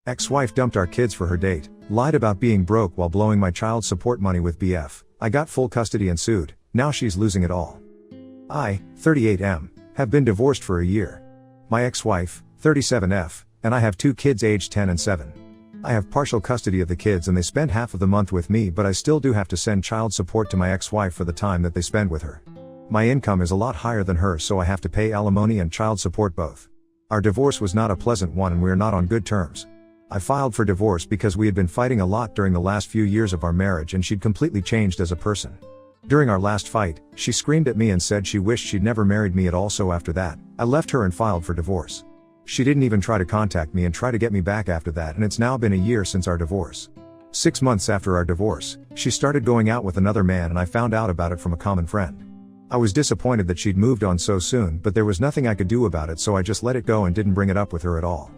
Ex-wife dumped our kids for her date, lied about being broke while blowing my child support money with BF. I got full custody and sued, now she's losing it all. I, 38M, have been divorced for a year. My ex-wife, 37F, and I have 2 kids aged 10 and 7. I have partial custody of the kids and they spend half of the month with me, but I still do have to send child support to my ex-wife for the time that they spend with her. My income is a lot higher than hers, so I have to pay alimony and child support both. Our divorce was not a pleasant one and we are not on good terms. I filed for divorce because we had been fighting a lot during the last few years of our marriage and she'd completely changed as a person. During our last fight, she screamed at me and said she wished she'd never married me at all, so after that, I left her and filed for divorce. She didn't even try to contact me and try to get me back after that, and it's now been a year since our divorce. 6 months after our divorce, she started going out with another man and I found out about it from a common friend. I was disappointed that she'd moved on so soon, but there was nothing I could do about it, so I just let it go and didn't bring it up with her at all.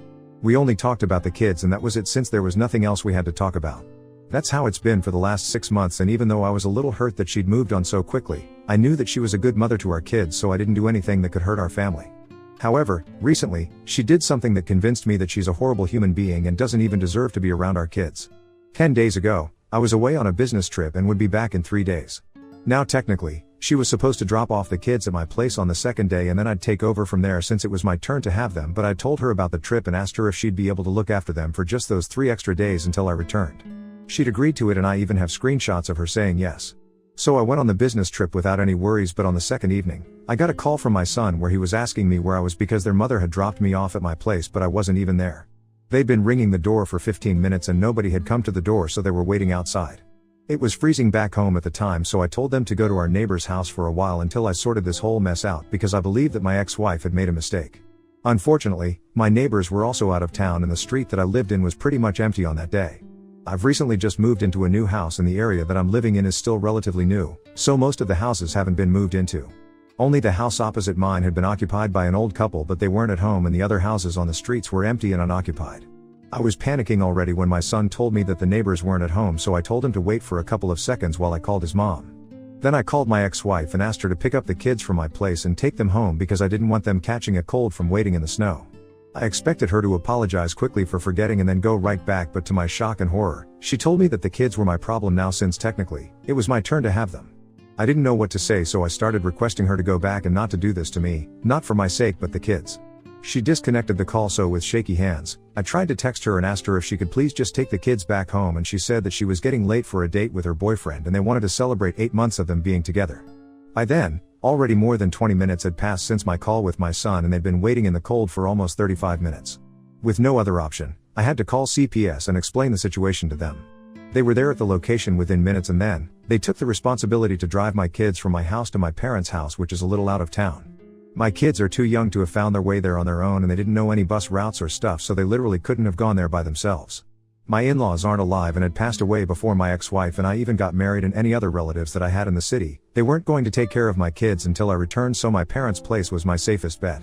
We only talked about the kids and that was it, since there was nothing else we had to talk about. That's how it's been for the last 6 months, and even though I was a little hurt that she'd moved on so quickly, I knew that she was a good mother to our kids, so I didn't do anything that could hurt our family. However, recently, she did something that convinced me that she's a horrible human being and doesn't even deserve to be around our kids. 10 days ago, I was away on a business trip and would be back in 3 days. Now technically, she was supposed to drop off the kids at my place on the second day and then I'd take over from there since it was my turn to have them, but I told her about the trip and asked her if she'd be able to look after them for just those 3 extra days until I returned. She'd agreed to it and I even have screenshots of her saying yes. So I went on the business trip without any worries, but on the second evening, I got a call from my son where he was asking me where I was because their mother had dropped me off at my place but I wasn't even there. They'd been ringing the door for 15 minutes and nobody had come to the door, so they were waiting outside. It was freezing back home at the time, so I told them to go to our neighbor's house for a while until I sorted this whole mess out because I believed that my ex-wife had made a mistake. Unfortunately, my neighbors were also out of town and the street that I lived in was pretty much empty on that day. I've recently just moved into a new house and the area that I'm living in is still relatively new, so most of the houses haven't been moved into. Only the house opposite mine had been occupied by an old couple, but they weren't at home and the other houses on the streets were empty and unoccupied. I was panicking already when my son told me that the neighbors weren't at home, so I told him to wait for a couple of seconds while I called his mom. Then I called my ex-wife and asked her to pick up the kids from my place and take them home because I didn't want them catching a cold from waiting in the snow. I expected her to apologize quickly for forgetting and then go right back, but to my shock and horror, she told me that the kids were my problem now since technically, it was my turn to have them. I didn't know what to say, so I started requesting her to go back and not to do this to me, not for my sake but the kids. She disconnected the call, so with shaky hands, I tried to text her and asked her if she could please just take the kids back home, and she said that she was getting late for a date with her boyfriend and they wanted to celebrate 8 months of them being together. By then, already more than 20 minutes had passed since my call with my son and they'd been waiting in the cold for almost 35 minutes. With no other option, I had to call CPS and explain the situation to them. They were there at the location within minutes and then, they took the responsibility to drive my kids from my house to my parents' house, which is a little out of town. My kids are too young to have found their way there on their own and they didn't know any bus routes or stuff, so they literally couldn't have gone there by themselves. My in-laws aren't alive and had passed away before my ex-wife and I even got married, and any other relatives that I had in the city, they weren't going to take care of my kids until I returned, so my parents' place was my safest bet.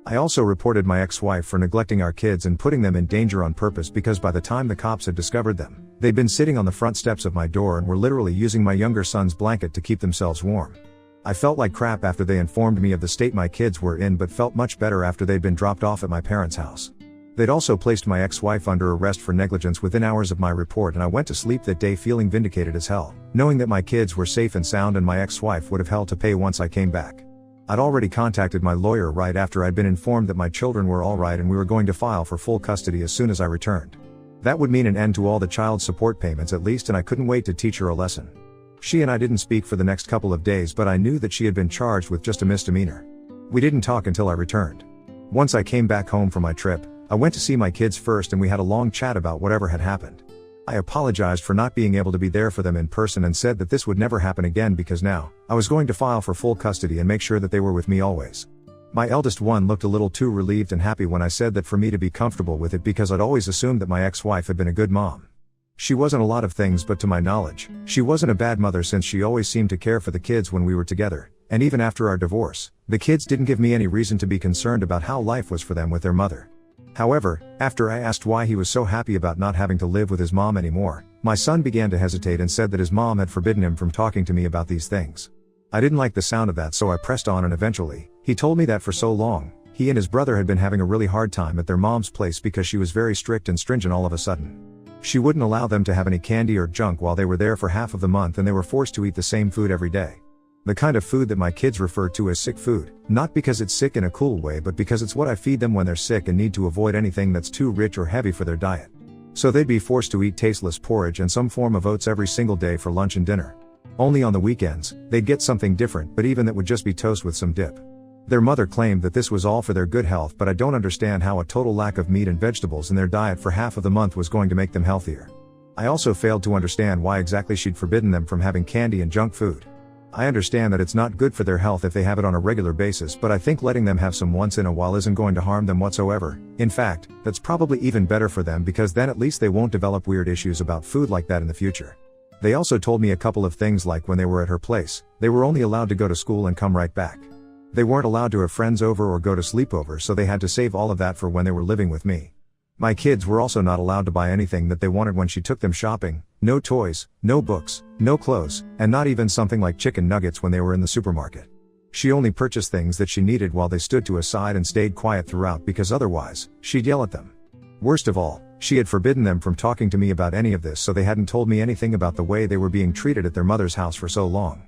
I also reported my ex-wife for neglecting our kids and putting them in danger on purpose because by the time the cops had discovered them, they'd been sitting on the front steps of my door and were literally using my younger son's blanket to keep themselves warm. I felt like crap after they informed me of the state my kids were in, but felt much better after they'd been dropped off at my parents' house. They'd also placed my ex-wife under arrest for negligence within hours of my report, and I went to sleep that day feeling vindicated as hell, knowing that my kids were safe and sound and my ex-wife would have hell to pay once I came back. I'd already contacted my lawyer right after I'd been informed that my children were alright and we were going to file for full custody as soon as I returned. That would mean an end to all the child support payments at least, and I couldn't wait to teach her a lesson. She and I didn't speak for the next couple of days, but I knew that she had been charged with just a misdemeanor. We didn't talk until I returned. Once I came back home from my trip, I went to see my kids first and we had a long chat about whatever had happened. I apologized for not being able to be there for them in person and said that this would never happen again because now, I was going to file for full custody and make sure that they were with me always. My eldest one looked a little too relieved and happy when I said that for me to be comfortable with it because I'd always assumed that my ex-wife had been a good mom. She wasn't a lot of things, but to my knowledge, she wasn't a bad mother since she always seemed to care for the kids when we were together, and even after our divorce, the kids didn't give me any reason to be concerned about how life was for them with their mother. However, after I asked why he was so happy about not having to live with his mom anymore, my son began to hesitate and said that his mom had forbidden him from talking to me about these things. I didn't like the sound of that, so I pressed on, and eventually, he told me that for so long, He and his brother had been having a really hard time at their mom's place because she was very strict and stringent all of a sudden. She wouldn't allow them to have any candy or junk while they were there for half of the month, and they were forced to eat the same food every day. The kind of food that my kids refer to as sick food, not because it's sick in a cool way but because it's what I feed them when they're sick and need to avoid anything that's too rich or heavy for their diet. So they'd be forced to eat tasteless porridge and some form of oats every single day for lunch and dinner. Only on the weekends, they'd get something different, but even that would just be toast with some dip. Their mother claimed that this was all for their good health, but I don't understand how a total lack of meat and vegetables in their diet for half of the month was going to make them healthier. I also failed to understand why exactly she'd forbidden them from having candy and junk food. I understand that it's not good for their health if they have it on a regular basis, but I think letting them have some once in a while isn't going to harm them whatsoever. In fact, that's probably even better for them because then at least they won't develop weird issues about food like that in the future. They also told me a couple of things, like when they were at her place, they were only allowed to go to school and come right back. They weren't allowed to have friends over or go to sleepovers, so they had to save all of that for when they were living with me. My kids were also not allowed to buy anything that they wanted when she took them shopping: no toys, no books, no clothes, and not even something like chicken nuggets when they were in the supermarket. She only purchased things that she needed while they stood to a side and stayed quiet throughout, because otherwise, she'd yell at them. Worst of all, she had forbidden them from talking to me about any of this, so they hadn't told me anything about the way they were being treated at their mother's house for so long.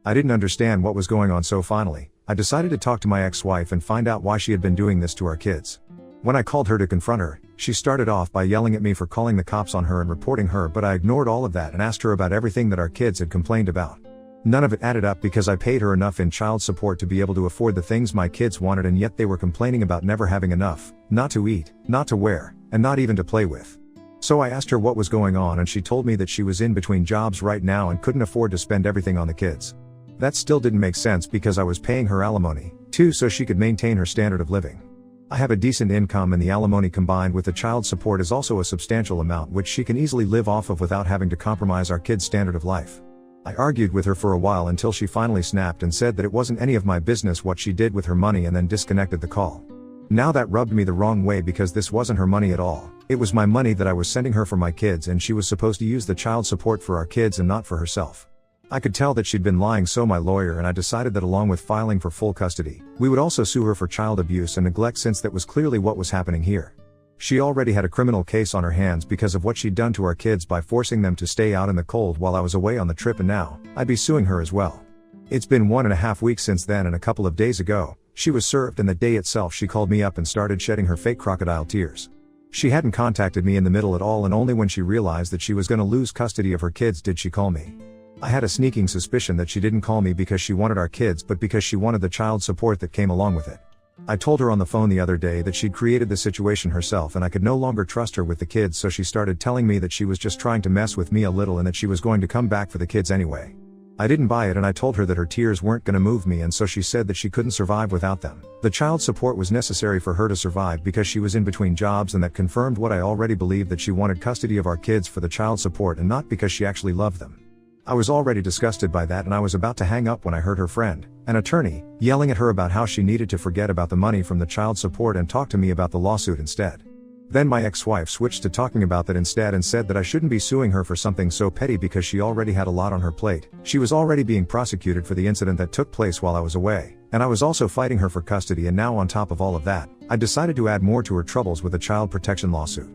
I didn't understand what was going on, so finally, I decided to talk to my ex-wife and find out why she had been doing this to our kids. When I called her to confront her, she started off by yelling at me for calling the cops on her and reporting her, but I ignored all of that and asked her about everything that our kids had complained about. None of it added up because I paid her enough in child support to be able to afford the things my kids wanted, and yet they were complaining about never having enough, not to eat, not to wear, and not even to play with. So I asked her what was going on, and she told me that she was in between jobs right now and couldn't afford to spend everything on the kids. That still didn't make sense because I was paying her alimony, too, so she could maintain her standard of living. I have a decent income, and the alimony combined with the child support is also a substantial amount which she can easily live off of without having to compromise our kids' standard of life. I argued with her for a while until she finally snapped and said that it wasn't any of my business what she did with her money, and then disconnected the call. Now that rubbed me the wrong way because this wasn't her money at all. It was my money that I was sending her for my kids, and she was supposed to use the child support for our kids and not for herself. I could tell that she'd been lying, so my lawyer and I decided that along with filing for full custody, we would also sue her for child abuse and neglect, since that was clearly what was happening here. She already had a criminal case on her hands because of what she'd done to our kids by forcing them to stay out in the cold while I was away on the trip, and now, I'd be suing her as well. It's been 1.5 weeks since then, and a couple of days ago, she was served, and the day itself she called me up and started shedding her fake crocodile tears. She hadn't contacted me in the middle at all, and only when she realized that she was going to lose custody of her kids did she call me. I had a sneaking suspicion that she didn't call me because she wanted our kids, but because she wanted the child support that came along with it. I told her on the phone the other day that she'd created the situation herself and I could no longer trust her with the kids, so she started telling me that she was just trying to mess with me a little and that she was going to come back for the kids anyway. I didn't buy it, and I told her that her tears weren't going to move me, and so she said that she couldn't survive without them. The child support was necessary for her to survive because she was in between jobs, and that confirmed what I already believed, that she wanted custody of our kids for the child support and not because she actually loved them. I was already disgusted by that, and I was about to hang up when I heard her friend, an attorney, yelling at her about how she needed to forget about the money from the child support and talk to me about the lawsuit instead. Then my ex-wife switched to talking about that instead and said that I shouldn't be suing her for something so petty because she already had a lot on her plate. She was already being prosecuted for the incident that took place while I was away, and I was also fighting her for custody, and now on top of all of that, I decided to add more to her troubles with a child protection lawsuit.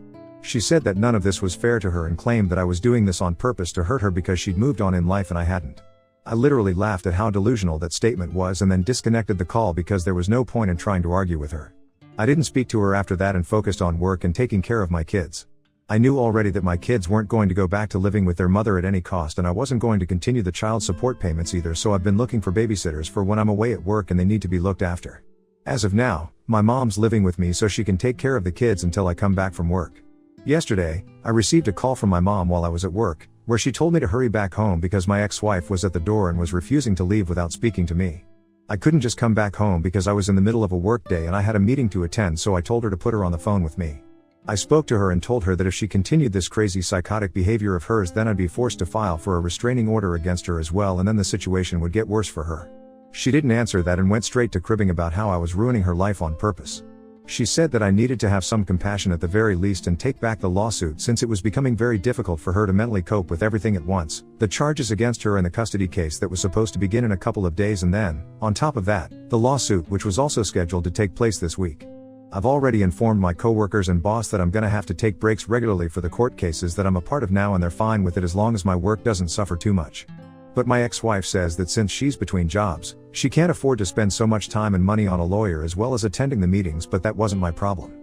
She said that none of this was fair to her and claimed that I was doing this on purpose to hurt her because she'd moved on in life and I hadn't. I literally laughed at how delusional that statement was and then disconnected the call because there was no point in trying to argue with her. I didn't speak to her after that and focused on work and taking care of my kids. I knew already that my kids weren't going to go back to living with their mother at any cost, and I wasn't going to continue the child support payments either, so I've been looking for babysitters for when I'm away at work and they need to be looked after. As of now, my mom's living with me so she can take care of the kids until I come back from work. Yesterday, I received a call from my mom while I was at work, where she told me to hurry back home because my ex-wife was at the door and was refusing to leave without speaking to me. I couldn't just come back home because I was in the middle of a work day and I had a meeting to attend, so I told her to put her on the phone with me. I spoke to her and told her that if she continued this crazy psychotic behavior of hers, then I'd be forced to file for a restraining order against her as well, and then the situation would get worse for her. She didn't answer that and went straight to cribbing about how I was ruining her life on purpose. She said that I needed to have some compassion at the very least and take back the lawsuit since it was becoming very difficult for her to mentally cope with everything at once, the charges against her and the custody case that was supposed to begin in a couple of days, and then, on top of that, the lawsuit which was also scheduled to take place this week. I've already informed my coworkers and boss that I'm gonna have to take breaks regularly for the court cases that I'm a part of now, and they're fine with it as long as my work doesn't suffer too much. But my ex-wife says that since she's between jobs, she can't afford to spend so much time and money on a lawyer as well as attending the meetings, but that wasn't my problem.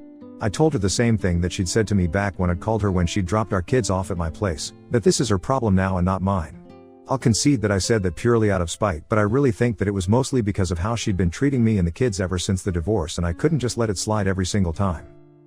I told her the same thing that she'd said to me back when I'd called her when she'd dropped our kids off at my place, that this is her problem now and not mine. I'll concede that I said that purely out of spite, but I really think that it was mostly because of how she'd been treating me and the kids ever since the divorce, and I couldn't just let it slide every single time.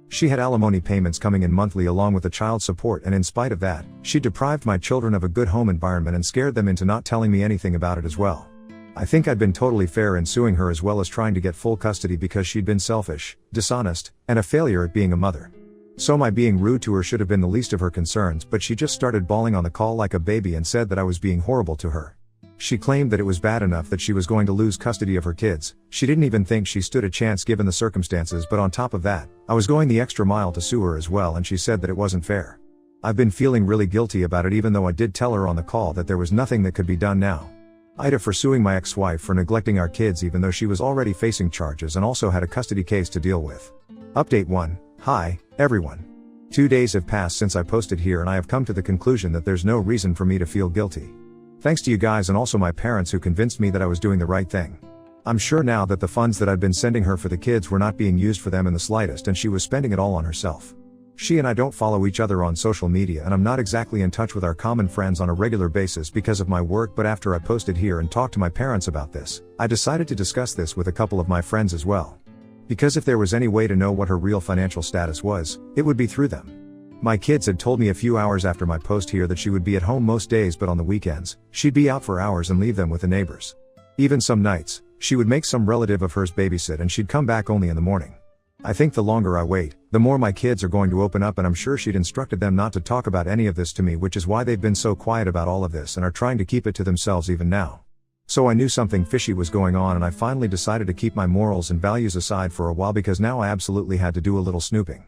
She had alimony payments coming in monthly along with the child support, and in spite of that, she deprived my children of a good home environment and scared them into not telling me anything about it as well. I think I'd been totally fair in suing her as well as trying to get full custody because she'd been selfish, dishonest, and a failure at being a mother. So my being rude to her should have been the least of her concerns, but she just started bawling on the call like a baby and said that I was being horrible to her. She claimed that it was bad enough that she was going to lose custody of her kids. She didn't even think she stood a chance given the circumstances, but on top of that, I was going the extra mile to sue her as well, and she said that it wasn't fair. I've been feeling really guilty about it, even though I did tell her on the call that there was nothing that could be done now. Ida for suing my ex-wife for neglecting our kids even though she was already facing charges and also had a custody case to deal with. Update 1. Hi, everyone. 2 days have passed since I posted here, and I have come to the conclusion that there's no reason for me to feel guilty. Thanks to you guys and also my parents who convinced me that I was doing the right thing. I'm sure now that the funds that I'd been sending her for the kids were not being used for them in the slightest, and she was spending it all on herself. She and I don't follow each other on social media, and I'm not exactly in touch with our common friends on a regular basis because of my work, but after I posted here and talked to my parents about this, I decided to discuss this with a couple of my friends as well. Because if there was any way to know what her real financial status was, it would be through them. My kids had told me a few hours after my post here that she would be at home most days, but on the weekends, she'd be out for hours and leave them with the neighbors. Even some nights, she would make some relative of hers babysit and she'd come back only in the morning. I think the longer I wait, the more my kids are going to open up, and I'm sure she'd instructed them not to talk about any of this to me, which is why they've been so quiet about all of this and are trying to keep it to themselves even now. So I knew something fishy was going on, and I finally decided to keep my morals and values aside for a while because now I absolutely had to do a little snooping.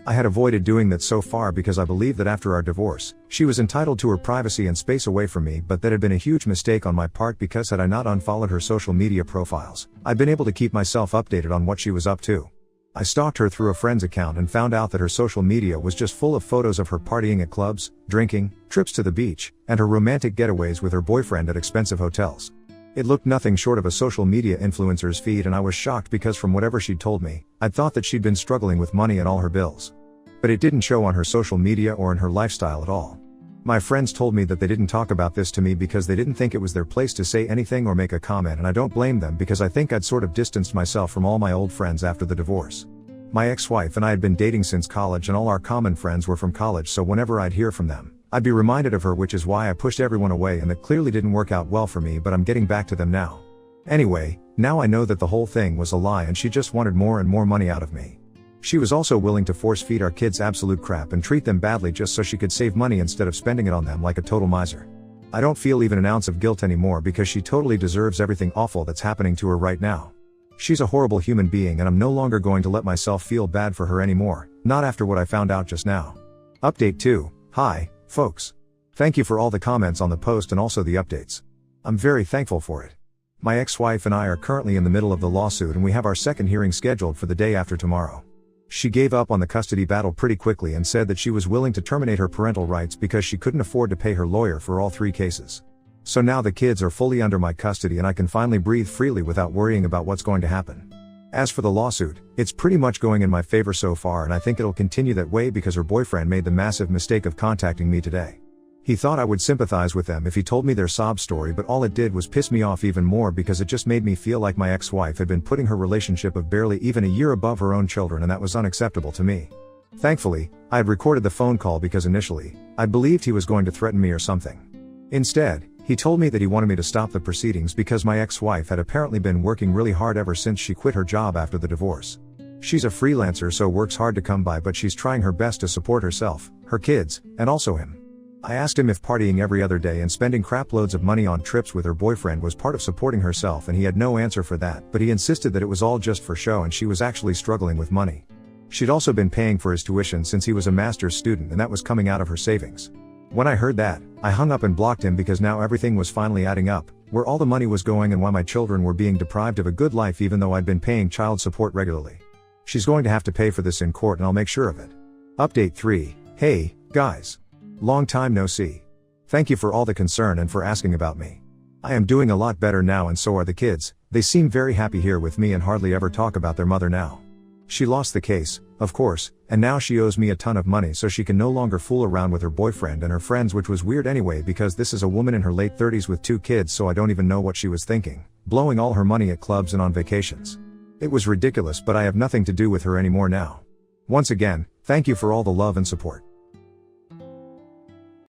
I had avoided doing that so far because I believed that after our divorce, she was entitled to her privacy and space away from me, but that had been a huge mistake on my part because had I not unfollowed her social media profiles, I'd been able to keep myself updated on what she was up to. I stalked her through a friend's account and found out that her social media was just full of photos of her partying at clubs, drinking, trips to the beach, and her romantic getaways with her boyfriend at expensive hotels. It looked nothing short of a social media influencer's feed, and I was shocked because from whatever she'd told me, I'd thought that she'd been struggling with money and all her bills. But it didn't show on her social media or in her lifestyle at all. My friends told me that they didn't talk about this to me because they didn't think it was their place to say anything or make a comment, and I don't blame them because I think I'd sort of distanced myself from all my old friends after the divorce. My ex-wife and I had been dating since college, and all our common friends were from college, so whenever I'd hear from them, I'd be reminded of her, which is why I pushed everyone away, and that clearly didn't work out well for me, but I'm getting back to them now. Anyway, now I know that the whole thing was a lie and she just wanted more and more money out of me. She was also willing to force feed our kids absolute crap and treat them badly just so she could save money instead of spending it on them like a total miser. I don't feel even an ounce of guilt anymore because she totally deserves everything awful that's happening to her right now. She's a horrible human being, and I'm no longer going to let myself feel bad for her anymore, not after what I found out just now. Update 2. Hi, folks. Thank you for all the comments on the post and also the updates. I'm very thankful for it. My ex-wife and I are currently in the middle of the lawsuit, and we have our second hearing scheduled for the day after tomorrow. She gave up on the custody battle pretty quickly and said that she was willing to terminate her parental rights because she couldn't afford to pay her lawyer for all 3 cases. So now the kids are fully under my custody and I can finally breathe freely without worrying about what's going to happen. As for the lawsuit, it's pretty much going in my favor so far, and I think it'll continue that way because her boyfriend made the massive mistake of contacting me today. He thought I would sympathize with them if he told me their sob story, but all it did was piss me off even more because it just made me feel like my ex-wife had been putting her relationship of barely even a year above her own children, and that was unacceptable to me. Thankfully, I had recorded the phone call because initially, I believed he was going to threaten me or something. Instead, he told me that he wanted me to stop the proceedings because my ex-wife had apparently been working really hard ever since she quit her job after the divorce. She's a freelancer, so works hard to come by, but she's trying her best to support herself, her kids, and also him. I asked him if partying every other day and spending crap loads of money on trips with her boyfriend was part of supporting herself, and he had no answer for that, but he insisted that it was all just for show and she was actually struggling with money. She'd also been paying for his tuition since he was a master's student, and that was coming out of her savings. When I heard that, I hung up and blocked him because now everything was finally adding up, where all the money was going and why my children were being deprived of a good life even though I'd been paying child support regularly. She's going to have to pay for this in court and I'll make sure of it. Update 3. Hey, guys. Long time no see. Thank you for all the concern and for asking about me. I am doing a lot better now and so are the kids. They seem very happy here with me and hardly ever talk about their mother now. She lost the case, of course, and now she owes me a ton of money so she can no longer fool around with her boyfriend and her friends, which was weird anyway because this is a woman in her late 30s with 2 kids, so I don't even know what she was thinking, blowing all her money at clubs and on vacations. It was ridiculous, but I have nothing to do with her anymore now. Once again, thank you for all the love and support.